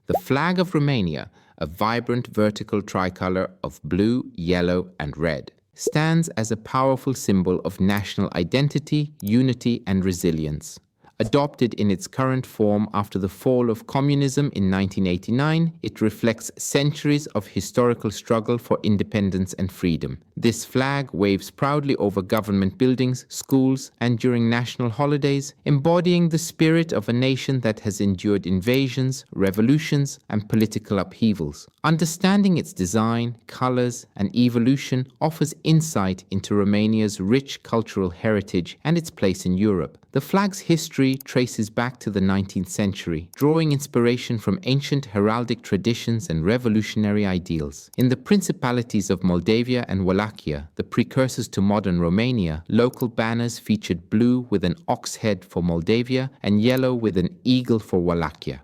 The flag of Romania, a vibrant vertical tricolor of blue, yellow, and red, stands as a powerful symbol of national identity, unity, and resilience. Adopted in its current form after the fall of communism in 1989, it reflects centuries of historical struggle for independence and freedom. This flag waves proudly over government buildings, schools, and during national holidays, embodying the spirit of a nation that has endured invasions, revolutions, and political upheavals. Understanding its design, colors, and evolution offers insight into Romania's rich cultural heritage and its place in Europe. The flag's history traces back to the 19th century, drawing inspiration from ancient heraldic traditions and revolutionary ideals. In the principalities of Moldavia and Wallachia, the precursors to modern Romania, local banners featured blue with an ox head for Moldavia and yellow with an eagle for Wallachia.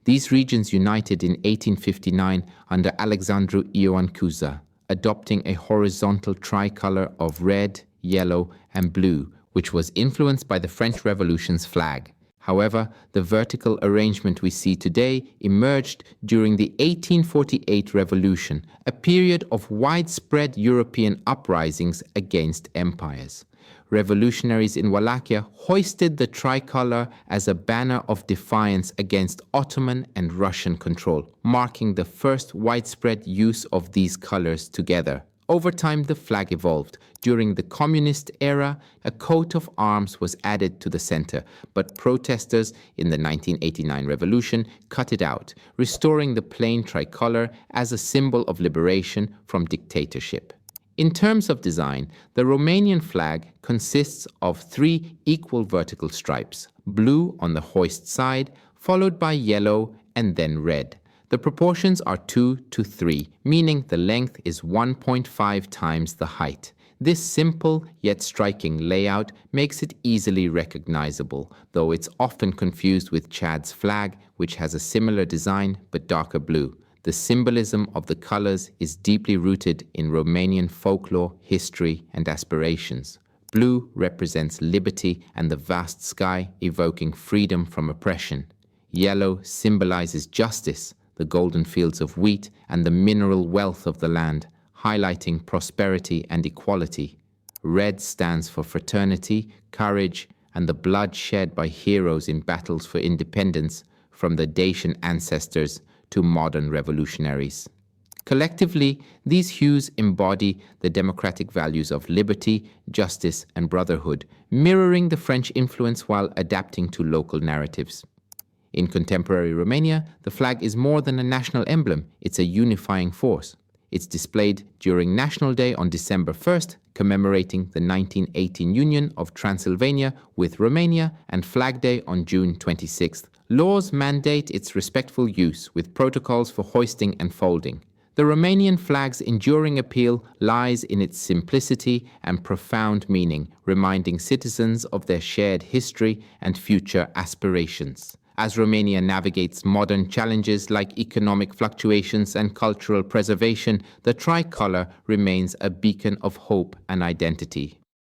These regions united in 1859 under Alexandru Ioan Cuza, adopting a horizontal tricolor of red, yellow, and blue, which was influenced by the French Revolution's flag. However, the vertical arrangement we see today emerged during the 1848 revolution, a period of widespread European uprisings against empires. Revolutionaries in Wallachia hoisted the tricolor as a banner of defiance against Ottoman and Russian control, marking the first widespread use of these colors together. Over time, the flag evolved. During the communist era, a coat of arms was added to the center, but protesters in the 1989 revolution cut it out, restoring the plain tricolor as a symbol of liberation from dictatorship. In terms of design, the Romanian flag consists of 3 equal vertical stripes, blue on the hoist side, followed by yellow and then red. The proportions are 2:3, meaning the length is 1.5 times the height. This simple yet striking layout makes it easily recognizable, though it's often confused with Chad's flag, which has a similar design but darker blue. The symbolism of the colors is deeply rooted in Romanian folklore, history, and aspirations. Blue represents liberty and the vast sky, evoking freedom from oppression. Yellow symbolizes justice, the golden fields of wheat, and the mineral wealth of the land, highlighting prosperity and equality. Red stands for fraternity, courage, and the blood shed by heroes in battles for independence, from the Dacian ancestors to modern revolutionaries. Collectively, these hues embody the democratic values of liberty, justice, and brotherhood, mirroring the French influence while adapting to local narratives. In contemporary Romania, the flag is more than a national emblem, it's a unifying force. It's displayed during National Day on December 1st, commemorating the 1918 union of Transylvania with Romania, and Flag Day on June 26th. Laws mandate its respectful use, with protocols for hoisting and folding. The Romanian flag's enduring appeal lies in its simplicity and profound meaning, reminding citizens of their shared history and future aspirations. As Romania navigates modern challenges like economic fluctuations and cultural preservation, the tricolor remains a beacon of hope and identity.